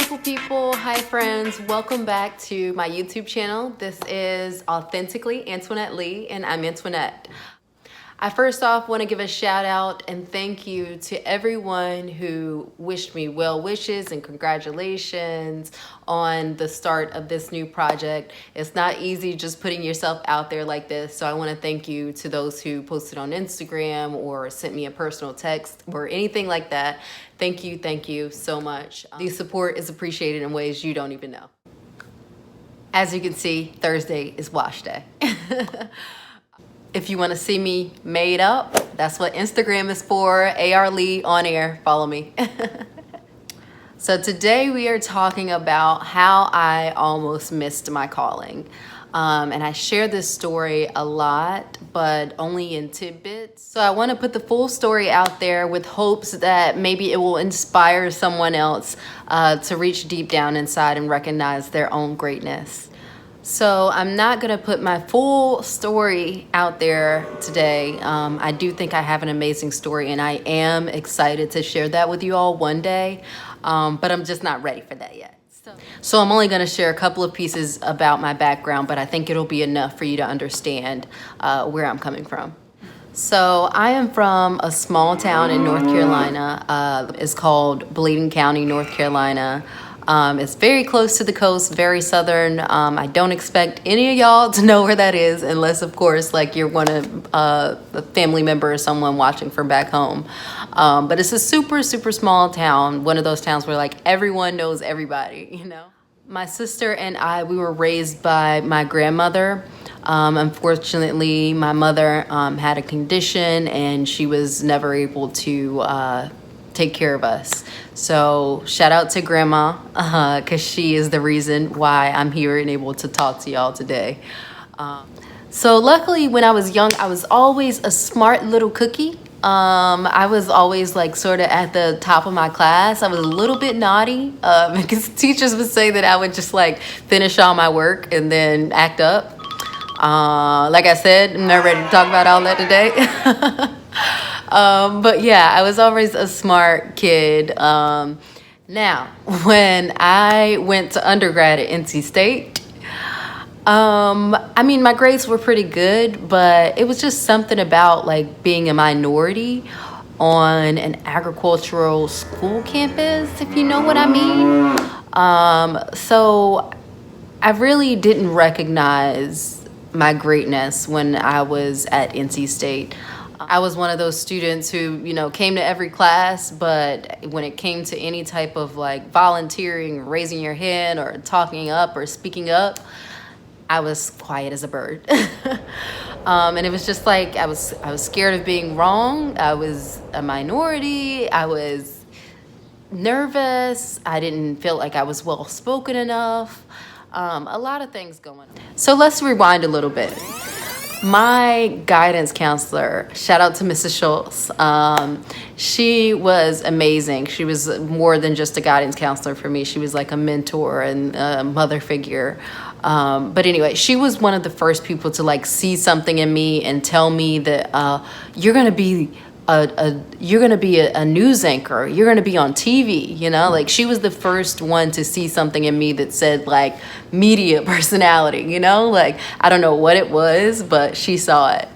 beautiful people. Hi friends, welcome back to my YouTube channel. This is Authentically Antoinette Lee and I'm Antoinette. I first off want to give a shout out and thank you to everyone who wished me well wishes and congratulations on the start of this new project. It's not easy just putting yourself out there like this, so I want to thank you to those who posted on Instagram or sent me a personal text or anything like that. Thank you so much. The support is appreciated in ways you don't even know. As you can see, Thursday is wash day. If you want to see me made up, that's what Instagram is for. AR Lee on air. Follow me. So today we are talking about how I almost missed my calling. And I share this story a lot, but only in tidbits. So I want to put the full story out there with hopes that maybe it will inspire someone else to reach deep down inside and recognize their own greatness. So I'm not going to put my full story out there today. I do think I have an amazing story and I am excited to share that with you all one day, but I'm just not ready for that yet. So I'm only going to share a couple of pieces about my background, but I think it'll be enough for you to understand where I'm coming from. So I am from a small town in North Carolina. It's called Bladen County, North Carolina. It's very close to the coast, very southern. I don't expect any of y'all to know where that is unless, of course, like you're one of a family member or someone watching from back home. But it's a super small town, one of those towns where like everyone knows everybody, you know? My sister and I, we were raised by my grandmother. Unfortunately, my mother had a condition and she was never able to take care of us. So shout out to grandma, because she is the reason why I'm here and able to talk to y'all today. So luckily when I was young, I was always a smart little cookie. I was always like sort of at the top of my class. I was a little bit naughty because teachers would say that I would just like finish all my work and then act up. Like I said, I'm not ready to talk about all that today. But yeah, I was always a smart kid. Now, when I went to undergrad at NC State, I mean, my grades were pretty good, but it was just something about like being a minority on an agricultural school campus, if you know what I mean. So I really didn't recognize my greatness when I was at NC State. I was one of those students who, you know, came to every class, but when it came to any type of like volunteering, raising your hand or talking up or speaking up, I was quiet as a bird. And it was just like I was scared of being wrong. I was a minority. I was nervous. I didn't feel like I was well spoken enough. A lot of things going on. So let's rewind a little bit. My guidance counselor, shout out to Mrs. Schultz. She was amazing. She was more than just a guidance counselor for me. She was like a mentor and a mother figure. But anyway, she was one of the first people to like see something in me and tell me that you're gonna be a news anchor. You're gonna be on TV, you know? Like she was the first one to see something in me that said like media personality, you know? Like I don't know what it was, but she saw it.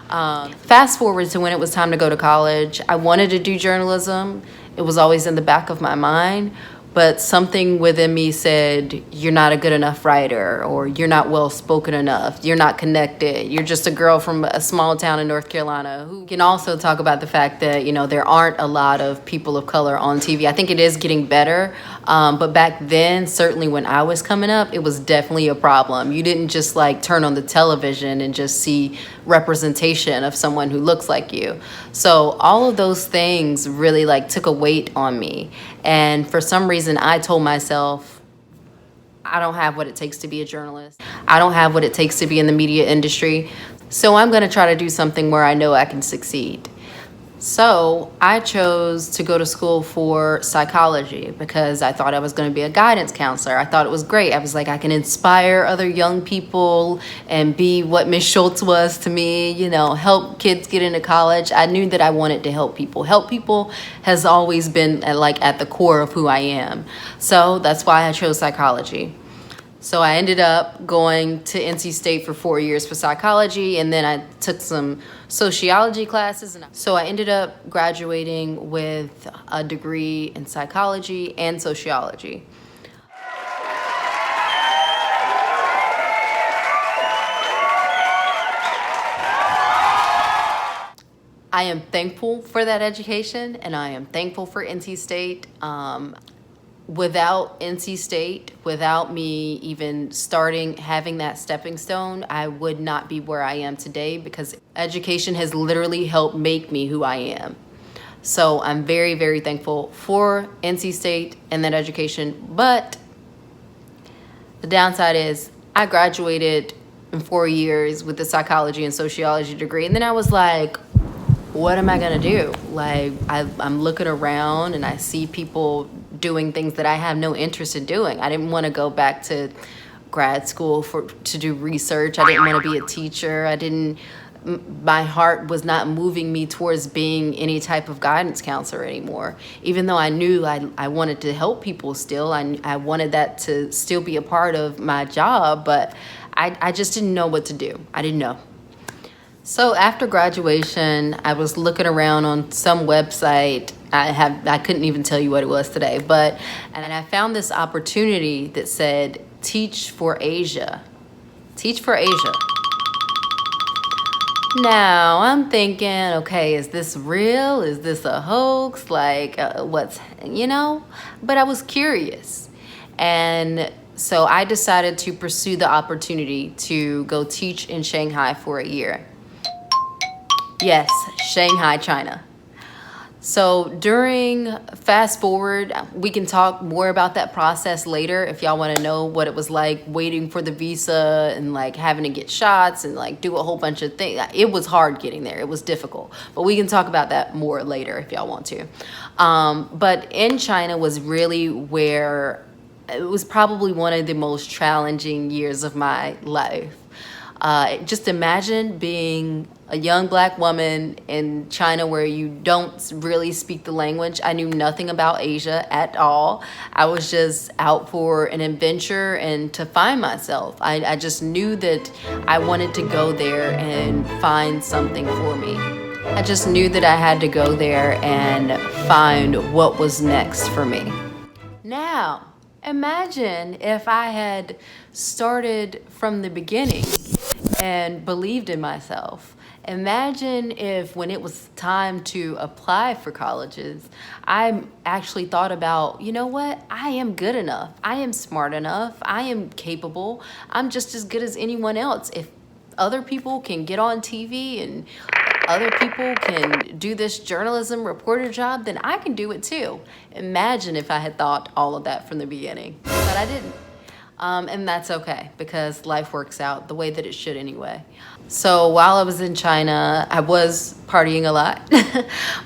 Fast forward to when it was time to go to college. I wanted to do journalism. It was always in the back of my mind. But something within me said, you're not a good enough writer, or you're not well spoken enough, you're not connected, you're just a girl from a small town in North Carolina. Who can also talk about the fact that, you know, there aren't a lot of people of color on TV. I think it is getting better, but back then, certainly when I was coming up, it was definitely a problem. You didn't just like turn on the television and just see representation of someone who looks like you. So all of those things really like took a weight on me. And for some reason, I told myself, I don't have what it takes to be a journalist. I don't have what it takes to be in the media industry. So I'm going to try to do something where I know I can succeed. So I chose to go to school for psychology because I thought I was going to be a guidance counselor. I thought it was great. I was like, I can inspire other young people and be what Miss Schultz was to me, you know, help kids get into college. I knew that I wanted to help people. Help people has always been at the core of who I am. So that's why I chose psychology. So I ended up going to NC State for 4 years for psychology, and then I took some sociology classes. And so I ended up graduating with a degree in psychology and sociology. I am thankful for that education, and I am thankful for NC State. Without NC State, without me even having that stepping stone, I would not be where I am today, because education has literally helped make me who I am. So I'm very, very thankful for NC State and that education. But the downside is I graduated in 4 years with a psychology and sociology degree. And then I was like, what am I gonna do? Like, I'm looking around and I see people doing things that I have no interest in doing. I didn't want to go back to grad school to do research. I didn't want to be a teacher. My heart was not moving me towards being any type of guidance counselor anymore. Even though I knew I wanted to help people still, I wanted that to still be a part of my job, but I just didn't know what to do. I didn't know. So after graduation, I was looking around on some website. I couldn't even tell you what it was today, and I found this opportunity that said Teach for Asia. Teach for Asia. Now I'm thinking, okay, is this real? Is this a hoax? Like, but I was curious. And so I decided to pursue the opportunity to go teach in Shanghai for a year. Yes, Shanghai, China. So fast forward, we can talk more about that process later if y'all want to know what it was like waiting for the visa and like having to get shots and like do a whole bunch of things. It was hard getting there. It was difficult, but we can talk about that more later if y'all want to. But in China was really where it was probably one of the most challenging years of my life. Just imagine being a young black woman in China where you don't really speak the language. I knew nothing about Asia at all. I was just out for an adventure and to find myself. I just knew that I wanted to go there and find something for me. I just knew that I had to go there and find what was next for me. Now, imagine if I had started from the beginning and believed in myself. Imagine if when it was time to apply for colleges, I actually thought about, you know what? I am good enough. I am smart enough. I am capable. I'm just as good as anyone else. If other people can get on TV and other people can do this journalism reporter job, then I can do it too. Imagine if I had thought all of that from the beginning, but I didn't. And that's okay, because life works out the way that it should anyway. So while I was in China, I was partying a lot,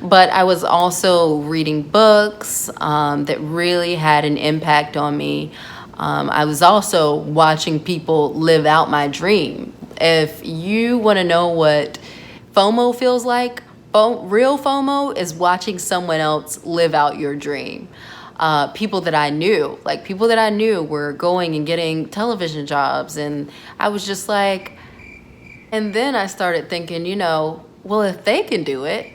but I was also reading books that really had an impact on me. I was also watching people live out my dream. If you want to know what FOMO feels like, real FOMO is watching someone else live out your dream. People that I knew were going and getting television jobs, and I was just like, and then I started thinking, well, if they can do it,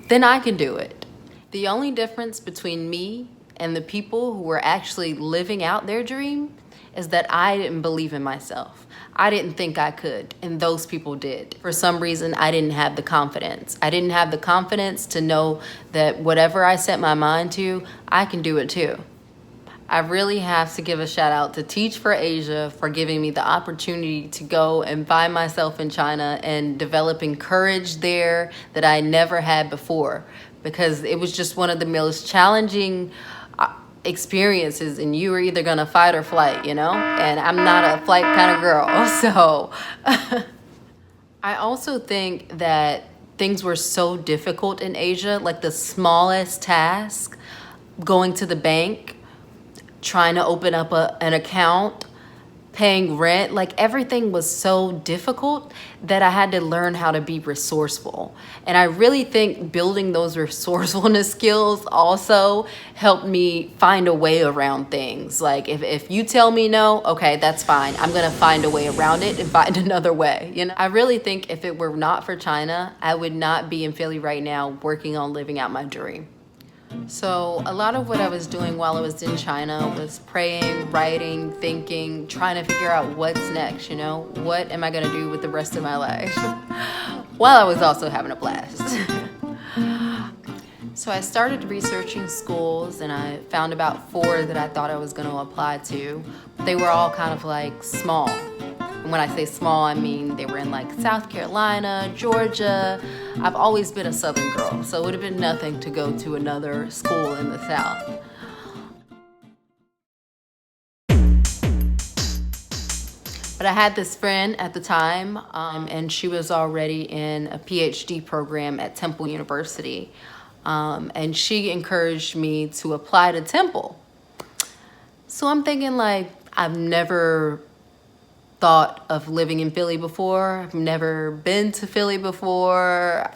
then I can do it. The only difference between me and the people who were actually living out their dream is that I didn't believe in myself. I didn't think I could, and those people did. For some reason, I didn't have the confidence. I didn't have the confidence to know that whatever I set my mind to, I can do it too. I really have to give a shout out to Teach for Asia for giving me the opportunity to go and find myself in China and developing courage there that I never had before, because it was just one of the most challenging experiences, and you were either gonna fight or flight, and I'm not a flight kind of girl. So I also think that things were so difficult in Asia. Like the smallest task, going to the bank, trying to open up an account, paying rent, like everything was so difficult that I had to learn how to be resourceful. And I really think building those resourcefulness skills also helped me find a way around things. Like if you tell me no, okay, that's fine. I'm gonna find a way around it and find another way, you know? I really think if it were not for China, I would not be in Philly right now working on living out my dream. So a lot of what I was doing while I was in China was praying, writing, thinking, trying to figure out what's next, you know? What am I gonna do with the rest of my life? While I was also having a blast. So I started researching schools and I found about 4 that I thought I was gonna apply to. They were all kind of like small. And when I say small, I mean they were in like South Carolina, Georgia. I've always been a Southern girl, so it would have been nothing to go to another school in the South. But I had this friend at the time, and she was already in a PhD program at Temple University. And she encouraged me to apply to Temple. So I'm thinking like, I've never thought of living in Philly before. I've never been to Philly before.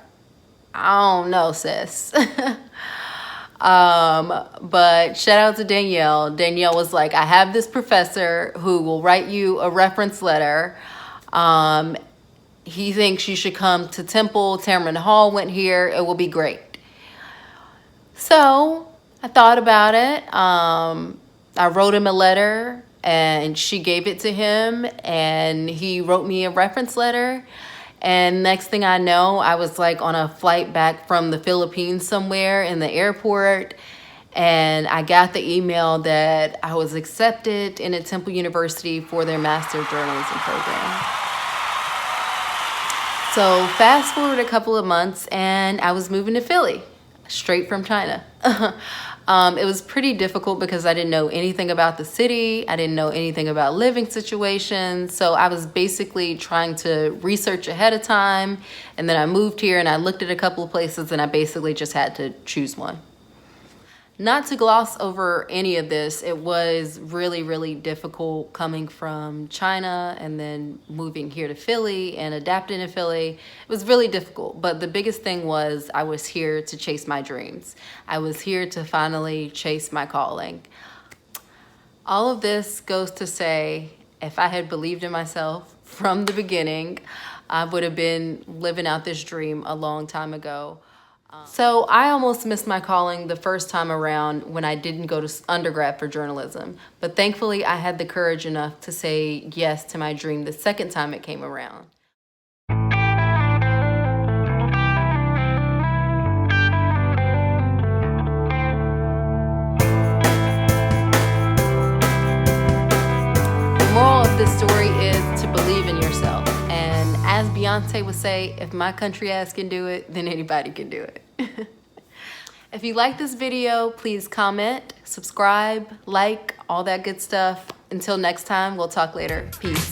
I don't know, sis. But shout out to Danielle. Danielle was like, I have this professor who will write you a reference letter. He thinks you should come to Temple. Tamron Hall went here. It will be great. So I thought about it. I wrote him a letter and she gave it to him and he wrote me a reference letter. And next thing I know, I was like on a flight back from the Philippines somewhere in the airport. And I got the email that I was accepted in at Temple University for their Master Journalism program. So fast forward a couple of months and I was moving to Philly, straight from China. It was pretty difficult because I didn't know anything about the city. I didn't know anything about living situations. So I was basically trying to research ahead of time. And then I moved here and I looked at a couple of places and I basically just had to choose one. Not to gloss over any of this, it was really, really difficult coming from China and then moving here to Philly and adapting to Philly. It was really difficult, but the biggest thing was I was here to chase my dreams. I was here to finally chase my calling. All of this goes to say, if I had believed in myself from the beginning, I would have been living out this dream a long time ago. So I almost missed my calling the first time around when I didn't go to undergrad for journalism. But thankfully, I had the courage enough to say yes to my dream the second time it came around. The moral of this story is to believe in yourself. And as Beyonce would say, if my country ass can do it, then anybody can do it. If you like this video, please comment, subscribe, like, all that good stuff. Until next time, we'll talk later. Peace.